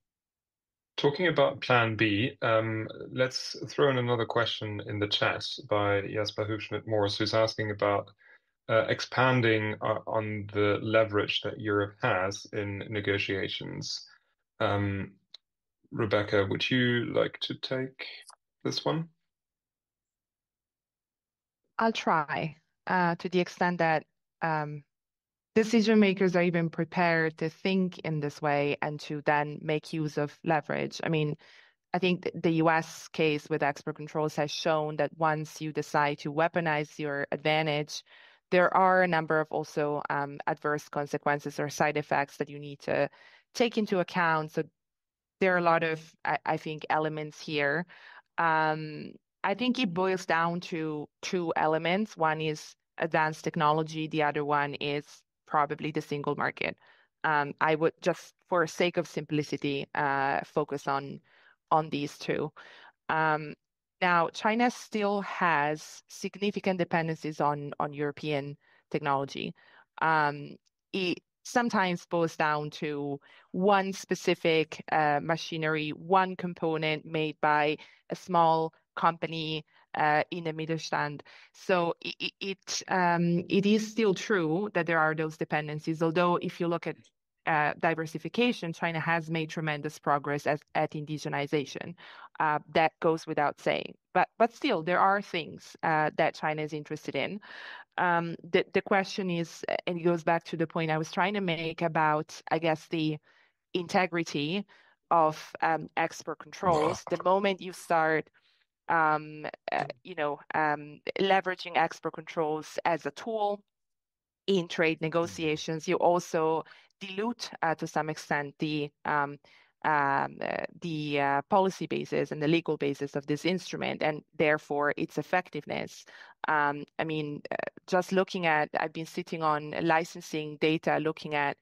Talking about Plan B, let's throw in another question in the chat by Jasper Hufschmidt-Morse, who's asking about expanding on the leverage that Europe has in negotiations. Rebecca, would you like to take this one? I'll try to the extent that decision makers are even prepared to think in this way and to then make use of leverage. I mean, I think the US case with export controls has shown that once you decide to weaponize your advantage, there are a number of also adverse consequences or side effects that you need to take into account. So there are a lot of, I think, elements here. I think it boils down to two elements. One is advanced technology. The other one is probably the single market. I would just, for sake of simplicity, focus on these two. Now, China still has significant dependencies on European technology. It sometimes boils down to one specific machinery, one component made by a small company in the Mittelstand. So it is still true that there are those dependencies, although if you look at diversification, China has made tremendous progress at indigenization. That goes without saying. But still, there are things that China is interested in. The question is, and it goes back to the point I was trying to make about, I guess, the integrity of export controls. The moment you start leveraging export controls as a tool in trade negotiations, you also dilute to some extent the policy basis and the legal basis of this instrument, and therefore its effectiveness. I mean, just looking at, I've been sitting on licensing data, looking at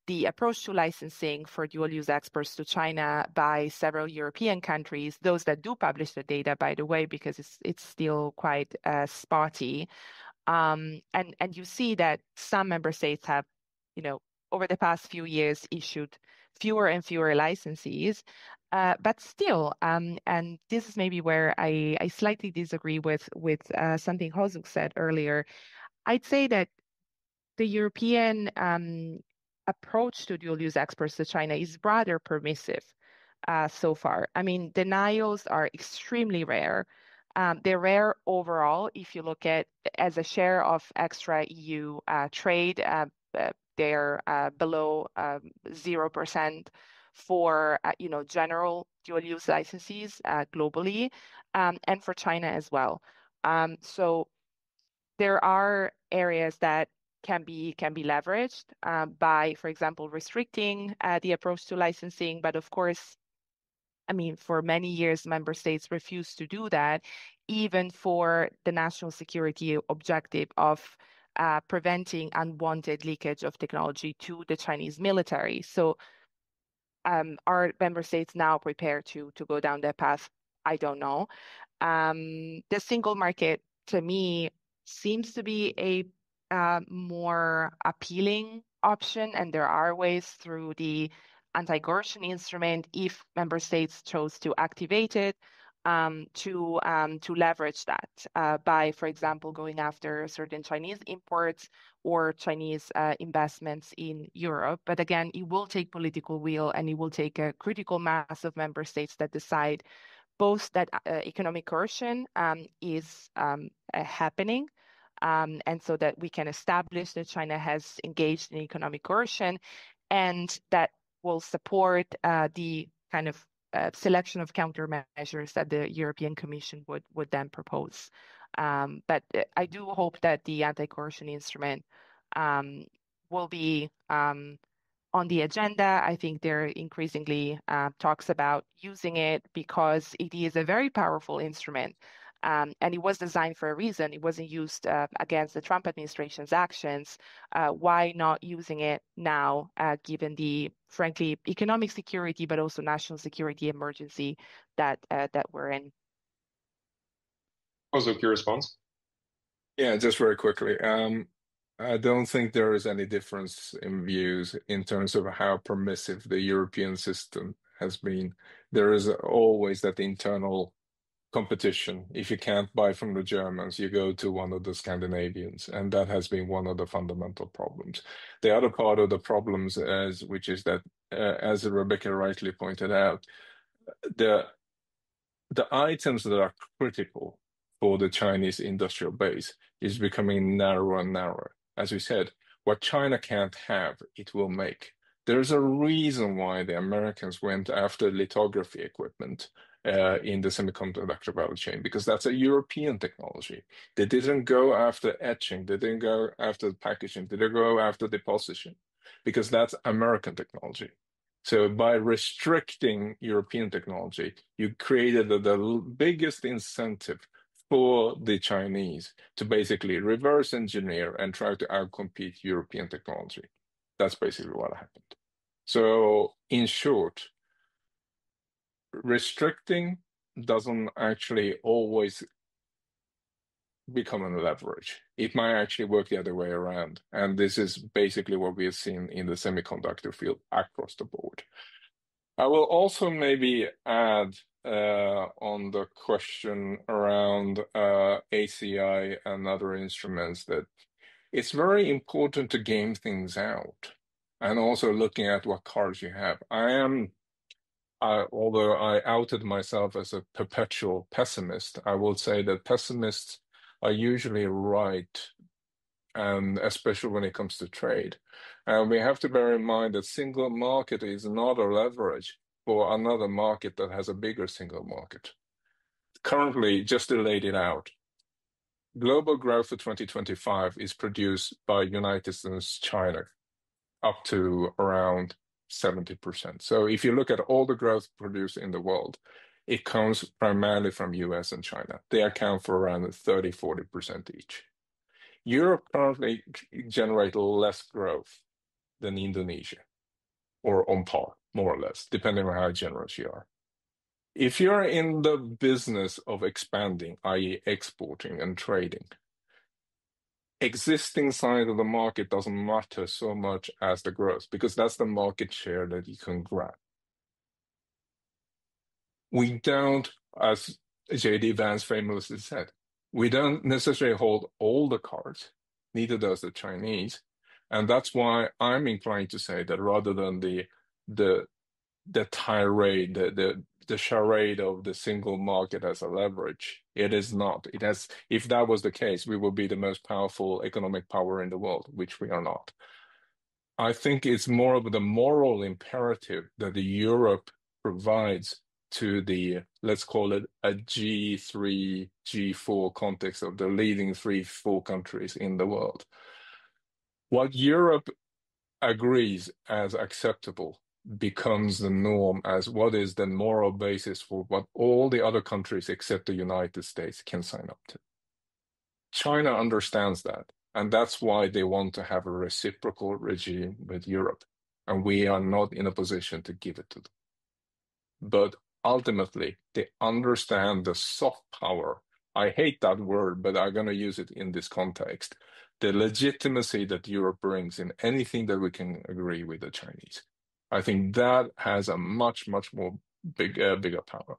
the approach to licensing for dual-use exports to China by several European countries, those that do publish the data, by the way, because it's still quite spotty. And you see that some member states have, over the past few years issued fewer and fewer licenses. But still, and this is maybe where I slightly disagree with something Hozuk said earlier. I'd say that the European approach to dual-use exports to China is rather permissive so far. I mean, denials are extremely rare. They're rare overall. If you look at as a share of extra EU trade, they're below 0% for general dual-use licenses globally, and for China as well. So there are areas that can be leveraged by, for example, restricting the approach to licensing. But of course, I mean, for many years, member states refused to do that, even for the national security objective of preventing unwanted leakage of technology to the Chinese military. So are member states now prepared to go down that path? I don't know. The single market, to me, seems to be a more appealing option, and there are ways through the anti-coercion instrument, if member states chose to activate it, to leverage that by, for example, going after certain Chinese imports or Chinese investments in Europe. But again, it will take political will, and it will take a critical mass of member states that decide both that economic coercion is happening, and so that we can establish that China has engaged in economic coercion, and that will support the kind of selection of countermeasures that the European Commission would then propose. But I do hope that the anti-coercion instrument will be on the agenda. I think there increasingly talks about using it because it is a very powerful instrument. And it was designed for a reason. It wasn't used against the Trump administration's actions. Why not using it now, given the, frankly, economic security, but also national security emergency that we're in? Also, your response? Yeah, just very quickly. I don't think there is any difference in views in terms of how permissive the European system has been. There is always that internal competition. If you can't buy from the Germans, you go to one of the Scandinavians, and that has been one of the fundamental problems. The other part of the problems which is that, as Rebecca rightly pointed out, the items that are critical for the Chinese industrial base is becoming narrower and narrower. As we said, what China can't have, it will make. There's a reason why the Americans went after lithography equipment in the semiconductor value chain, because that's a European technology. They didn't go after etching, they didn't go after packaging, they didn't go after deposition, because that's American technology. So by restricting European technology, you created the biggest incentive for the Chinese to basically reverse engineer and try to outcompete European technology. That's basically what happened. So in short, restricting doesn't actually always become a leverage. It might actually work the other way around. And this is basically what we have seen in the semiconductor field across the board. I will also maybe add on the question around ACI and other instruments that it's very important to game things out and also looking at what cards you have. Although I outed myself as a perpetual pessimist, I will say that pessimists are usually right, and especially when it comes to trade. And we have to bear in mind that single market is not a leverage for another market that has a bigger single market. Currently, just to lay it out, global growth for 2025 is produced by United States, China, up to around 70%. So if you look at all the growth produced in the world, it comes primarily from US and China. They account for around 30-40% each. Europe currently generates less growth than Indonesia, or on par, more or less, depending on how generous you are. If you're in the business of expanding, i.e. exporting and trading, existing side of the market doesn't matter so much as the growth, because that's the market share that you can grab. We don't, as J.D. Vance famously said, we don't necessarily hold all the cards, neither does the Chinese. And that's why I'm inclined to say that rather than the tirade, the charade of the single market as a leverage, it is not. It has, if that was the case, we would be the most powerful economic power in the world, which we are not. I think it's more of the moral imperative that the Europe provides to the, let's call it a G3, G4 context of the leading 3-4 countries in the world. What Europe agrees as acceptable becomes the norm as what is the moral basis for what all the other countries except the United States can sign up to. China understands that, and that's why they want to have a reciprocal regime with Europe, and we are not in a position to give it to them. But ultimately, they understand the soft power. I hate that word, but I'm going to use it in this context. The legitimacy that Europe brings in anything that we can agree with the Chinese. I think that has a much, much more bigger power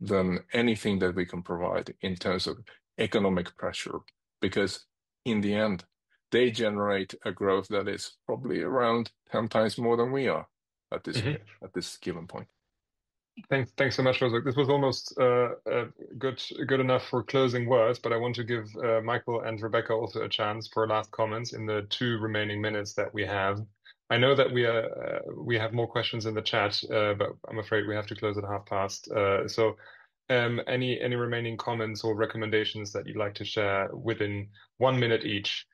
than anything that we can provide in terms of economic pressure, because in the end, they generate a growth that is probably around 10 times more than we are at this given point. Thanks so much, Rosek. This was almost good enough for closing words, but I want to give Michael and Rebecca also a chance for last comments in the 2 remaining minutes that we have. I know that we have more questions in the chat, but I'm afraid we have to close at past. So, any remaining comments or recommendations that you'd like to share within 1 minute each?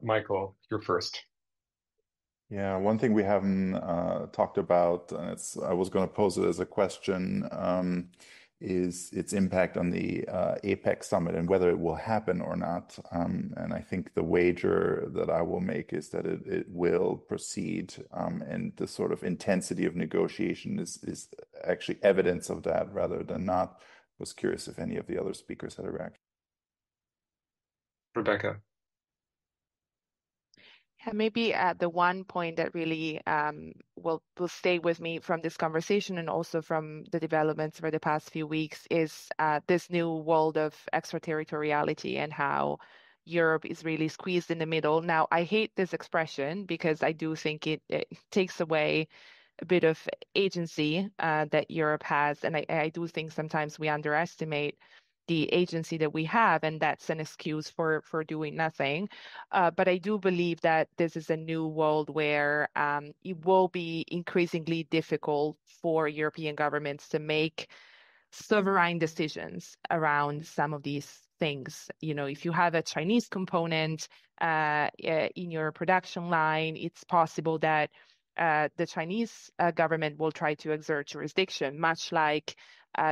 Michael, you're first. Yeah, one thing we haven't talked about, and I was going to pose it as a question, is its impact on the APEC summit and whether it will happen or not. And I think the wager that I will make is that it will proceed, and the sort of intensity of negotiation is actually evidence of that rather than not. Was curious if any of the other speakers had a reaction. Rebecca. Yeah, maybe the one point that really will stay with me from this conversation and also from the developments for the past few weeks is this new world of extraterritoriality and how Europe is really squeezed in the middle. Now, I hate this expression because I do think it takes away a bit of agency that Europe has, and I do think sometimes we underestimate the agency that we have, and that's an excuse for doing nothing. But I do believe that this is a new world where it will be increasingly difficult for European governments to make sovereign decisions around some of these things. You know, if you have a Chinese component in your production line, it's possible that the Chinese government will try to exert jurisdiction, much like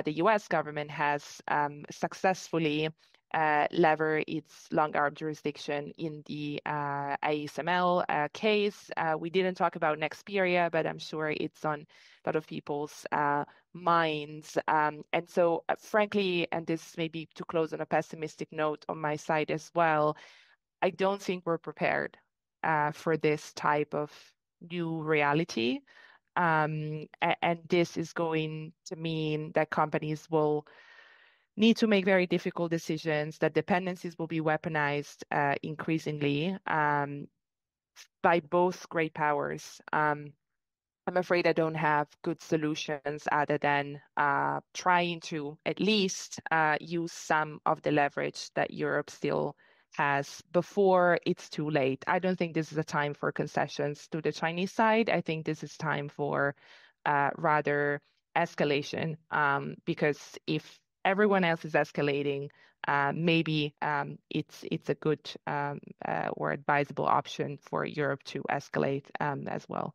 the US government has successfully lever its long-arm jurisdiction in the ASML case. We didn't talk about Nexperia, but I'm sure it's on a lot of people's minds. And so, frankly, and this may be to close on a pessimistic note on my side as well, I don't think we're prepared for this type of new reality. And this is going to mean that companies will need to make very difficult decisions, that dependencies will be weaponized increasingly by both great powers. I'm afraid I don't have good solutions other than trying to at least use some of the leverage that Europe still has before it's too late. I don't think this is a time for concessions to the Chinese side. I think this is time for rather escalation, because if everyone else is escalating, maybe it's a good or advisable option for Europe to escalate as well.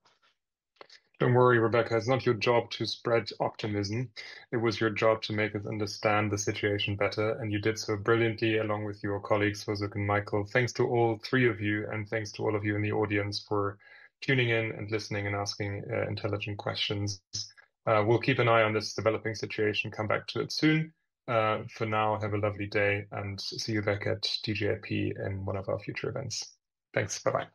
Don't worry, Rebecca, it's not your job to spread optimism. It was your job to make us understand the situation better, and you did so brilliantly along with your colleagues, Hosuk and Michael. Thanks to all 3 of you, and thanks to all of you in the audience for tuning in and listening and asking intelligent questions. We'll keep an eye on this developing situation, come back to it soon. For now, have a lovely day, and see you back at DGAP in one of our future events. Thanks, bye-bye.